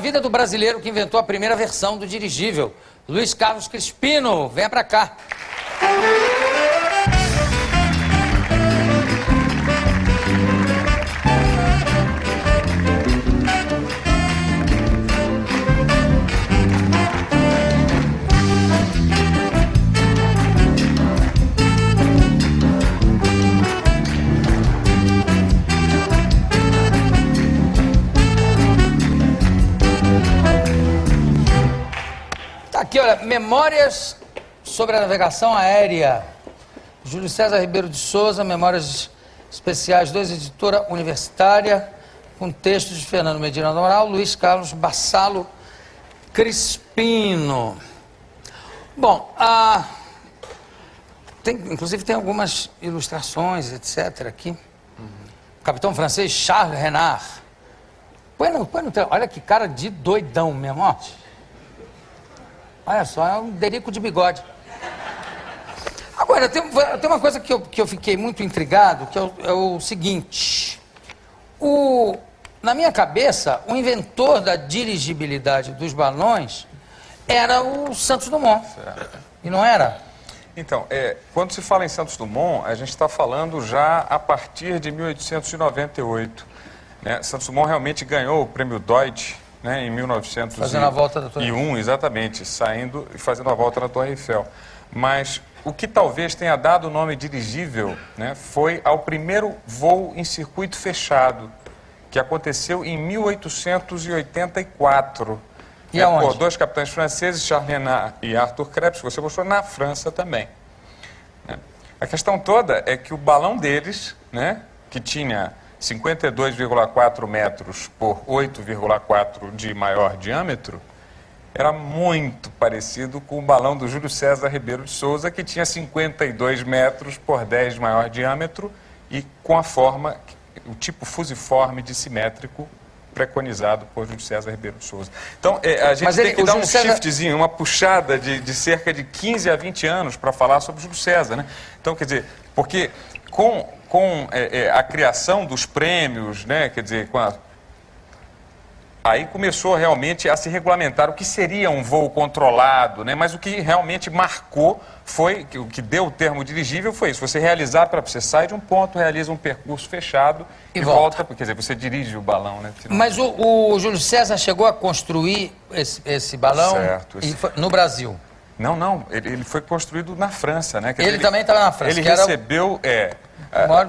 vida do brasileiro que inventou a primeira versão do dirigível, Luiz Carlos Crispino. Venha pra cá. Aqui, olha, Memórias sobre a Navegação Aérea. Júlio César Ribeiro de Souza, Memórias Especiais 2, editora universitária, com textos de Fernando Medina do Amaral, Luiz Carlos Bassalo Crispino. Bom, inclusive tem algumas ilustrações, etc. aqui. O capitão francês Charles Renard. Põe no olha que cara de doidão mesmo, ó. Olha só, é um derico de bigode. Agora, tem uma coisa que eu fiquei muito intrigado, que é o seguinte. Na minha cabeça, o inventor da dirigibilidade dos balões era o Santos Dumont. Certo. E não era? Então, quando se fala em Santos Dumont, a gente está falando já a partir de 1898. Né? Santos Dumont realmente ganhou o prêmio Deutsch, né, em 1901, fazendo a volta da Torre Eiffel. Exatamente, saindo e fazendo a volta na Torre Eiffel. Mas o que talvez tenha dado o nome dirigível, né, foi ao primeiro voo em circuito fechado, que aconteceu em 1884. E aonde? Por dois capitães franceses, Charles Renard e Arthur Krebs, que você mostrou, na França também. A questão toda é que o balão deles, né, que tinha 52,4 metros por 8,4 de maior diâmetro, era muito parecido com o balão do Júlio César Ribeiro de Souza, que tinha 52 metros por 10 de maior diâmetro e com a forma, o tipo fusiforme dissimétrico preconizado por Júlio César Ribeiro de Souza. Então, a gente tem que dar um shiftzinho, uma puxada de cerca de 15 a 20 anos para falar sobre Júlio César, né? Então, quer dizer, porque com a criação dos prêmios, né, quer dizer, aí começou realmente a se regulamentar o que seria um voo controlado, né, mas o que realmente marcou foi, o que deu o termo dirigível foi isso, você realizar, você sai de um ponto, realiza um percurso fechado e volta, quer dizer, você dirige o balão, né. Mas o Júlio César chegou a construir esse balão no Brasil? Não, ele foi construído na França, né. Ele também estava na França. Ele recebeu...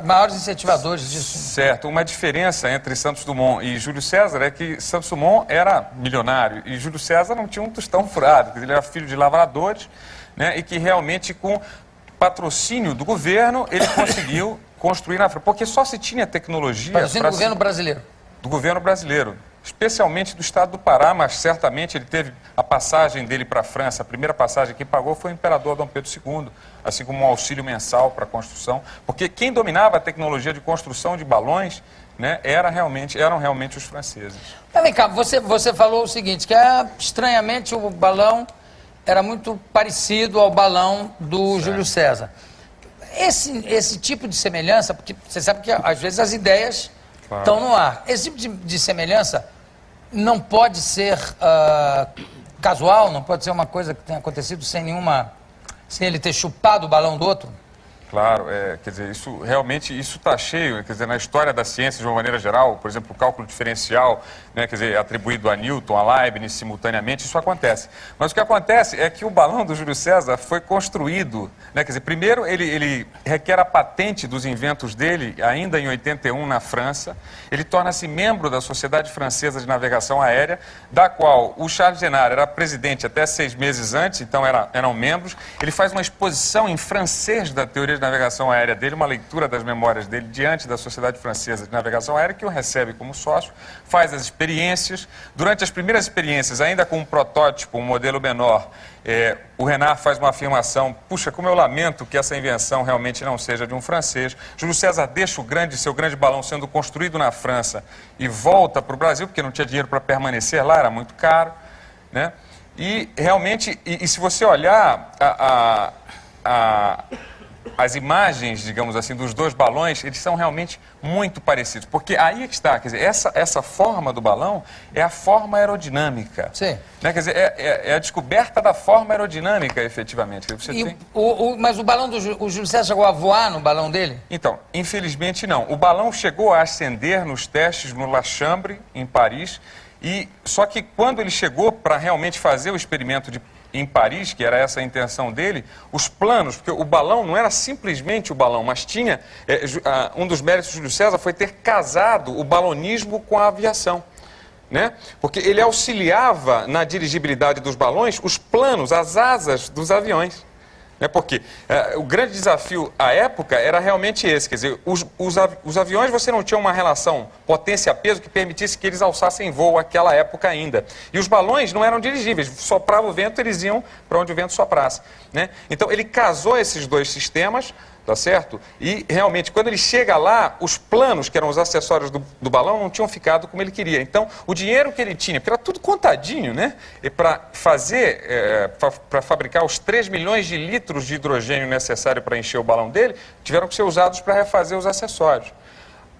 maiores incentivadores disso. Certo. Uma diferença entre Santos Dumont e Júlio César é que Santos Dumont era milionário e Júlio César não tinha um tostão furado. Ele era filho de lavradores, né, e que realmente com patrocínio do governo ele conseguiu construir na França. Porque só se tinha tecnologia... Patrocínio do governo brasileiro. Do governo brasileiro. Especialmente do estado do Pará, mas certamente ele teve a passagem dele para a França. A primeira passagem que pagou foi o imperador Dom Pedro II, assim como um auxílio mensal para a construção. Porque quem dominava a tecnologia de construção de balões, né, eram realmente os franceses. Mas vem cá, você falou o seguinte, que estranhamente o balão era muito parecido ao balão do Júlio César. Esse tipo de semelhança, porque você sabe que às vezes as ideias estão no ar. Esse tipo de semelhança não pode ser casual, não pode ser uma coisa que tenha acontecido sem ele ter chupado o balão do outro? Claro, quer dizer, isso realmente está cheio, quer dizer, na história da ciência de uma maneira geral, por exemplo, o cálculo diferencial, né, quer dizer, atribuído a Newton, a Leibniz simultaneamente, isso acontece. Mas o que acontece é que o balão do Júlio César foi construído, né, quer dizer, primeiro ele requer a patente dos inventos dele, ainda em 81 na França, ele torna-se membro da Sociedade Francesa de Navegação Aérea, da qual o Charles Renard era presidente até 6 meses antes, então eram membros, ele faz uma exposição em francês da teoria de navegação aérea dele, uma leitura das memórias dele diante da Sociedade Francesa de Navegação Aérea, que o recebe como sócio, faz as experiências. Durante as primeiras experiências, ainda com um protótipo, um modelo menor, o Renard faz uma afirmação: puxa, como eu lamento que essa invenção realmente não seja de um francês. Júlio César deixa seu grande balão sendo construído na França e volta para o Brasil, porque não tinha dinheiro para permanecer lá, era muito caro, né? E realmente, se você olhar as imagens, digamos assim, dos dois balões, eles são realmente muito parecidos. Porque aí é que está, quer dizer, essa forma do balão é a forma aerodinâmica. Sim. Né? Quer dizer, é a descoberta da forma aerodinâmica, efetivamente. Você tem... Mas o balão o Júlio César chegou a voar no balão dele? Então, infelizmente não. O balão chegou a ascender nos testes no La Chambre, em Paris, só que quando ele chegou para realmente fazer o experimento em Paris, que era essa a intenção dele, os planos, porque o balão não era simplesmente o balão, mas tinha, um dos méritos do Júlio César foi ter casado o balonismo com a aviação. Né? Porque ele auxiliava na dirigibilidade dos balões os planos, as asas dos aviões. Né? Porque o grande desafio à época era realmente esse, quer dizer, os aviões você não tinha uma relação potência-peso que permitisse que eles alçassem voo naquela época ainda. E os balões não eram dirigíveis, soprava o vento, eles iam para onde o vento soprasse. Né? Então ele casou esses dois sistemas, tá certo? E realmente, quando ele chega lá, os planos, que eram os acessórios do balão, não tinham ficado como ele queria. Então, o dinheiro que ele tinha, porque era tudo contadinho, né? E para para fabricar os 3 milhões de litros de hidrogênio necessário para encher o balão dele, tiveram que ser usados para refazer os acessórios.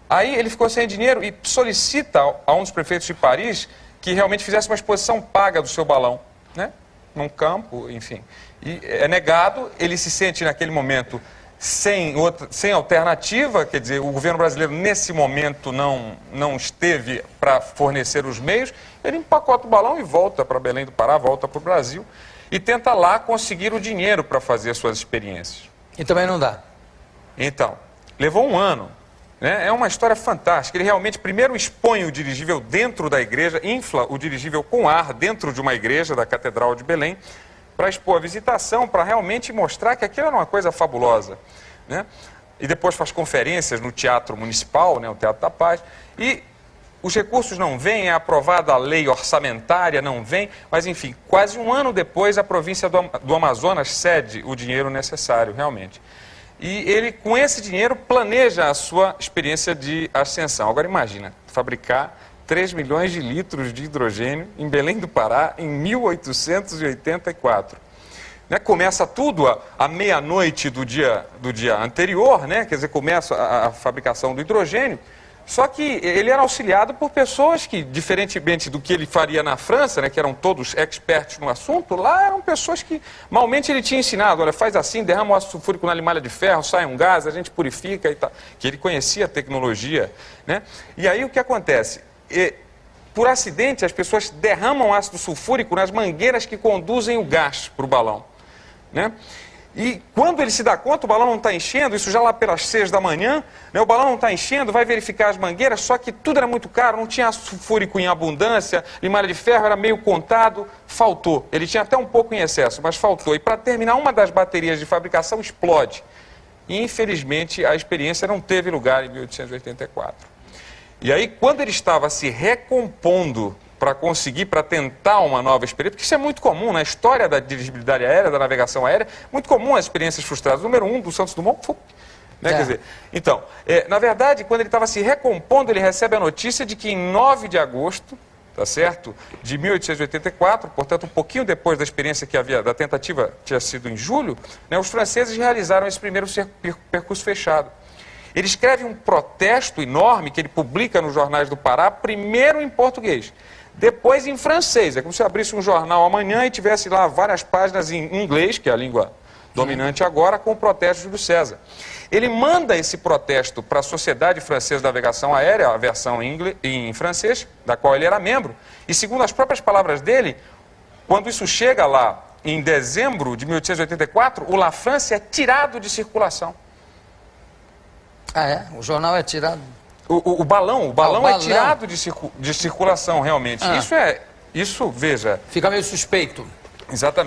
Aí ele ficou sem dinheiro e solicita a um dos prefeitos de Paris que realmente fizesse uma exposição paga do seu balão, né? Num campo, enfim. E é negado, ele se sente naquele momento sem alternativa, quer dizer, o governo brasileiro nesse momento não esteve para fornecer os meios, ele empacota o balão e volta para Belém do Pará, volta para o Brasil e tenta lá conseguir o dinheiro para fazer suas experiências. E também não dá. Então, levou um ano. Né? É uma história fantástica. Ele realmente primeiro expõe o dirigível dentro da igreja, infla o dirigível com ar dentro de uma igreja da Catedral de Belém, para expor a visitação, para realmente mostrar que aquilo era uma coisa fabulosa. Né? E depois faz conferências no Teatro Municipal, né, o Teatro da Paz, e os recursos não vêm, é aprovada a lei orçamentária, não vem, mas enfim, quase um ano depois a província do Amazonas cede o dinheiro necessário, realmente. E ele, com esse dinheiro, planeja a sua experiência de ascensão. Agora imagina, fabricar 3 milhões de litros de hidrogênio em Belém do Pará em 1884. Né? Começa tudo à meia-noite do dia anterior, né? Quer dizer, começa a fabricação do hidrogênio, só que ele era auxiliado por pessoas que, diferentemente do que ele faria na França, né, que eram todos expertos no assunto, lá eram pessoas que malmente ele tinha ensinado, olha, faz assim, derrama o ácido sulfúrico na limalha de ferro, sai um gás, a gente purifica e tal, que ele conhecia a tecnologia. Né? E aí o que acontece? Por acidente, as pessoas derramam ácido sulfúrico nas mangueiras que conduzem o gás para o balão. Né? E quando ele se dá conta, o balão não está enchendo, isso já lá pelas 6 da manhã, né, o balão não está enchendo, vai verificar as mangueiras, só que tudo era muito caro, não tinha ácido sulfúrico em abundância, limalha de ferro era meio contado, faltou. Ele tinha até um pouco em excesso, mas faltou. E para terminar, uma das baterias de fabricação explode. E, infelizmente, a experiência não teve lugar em 1884. E aí, quando ele estava se recompondo para tentar uma nova experiência, porque isso é muito comum na história da dirigibilidade aérea, da navegação aérea, muito comum as experiências frustradas. Número 1 do Santos Dumont, né? Quer dizer, então, na verdade, quando ele estava se recompondo, ele recebe a notícia de que em 9 de agosto, tá certo, de 1884, portanto, um pouquinho depois da experiência da tentativa tinha sido em julho, né, os franceses realizaram esse primeiro percurso fechado. Ele escreve um protesto enorme que ele publica nos jornais do Pará, primeiro em português, depois em francês. É como se abrisse um jornal amanhã e tivesse lá várias páginas em inglês, que é a língua dominante agora, com o protesto de Júlio César. Ele manda esse protesto para a Sociedade Francesa de Navegação Aérea, a versão em francês, da qual ele era membro, e segundo as próprias palavras dele, quando isso chega lá em dezembro de 1884, o La France é tirado de circulação. Ah, é? O jornal é tirado? O balão é tirado de circulação, realmente. Isso, veja... Fica meio suspeito. Exatamente.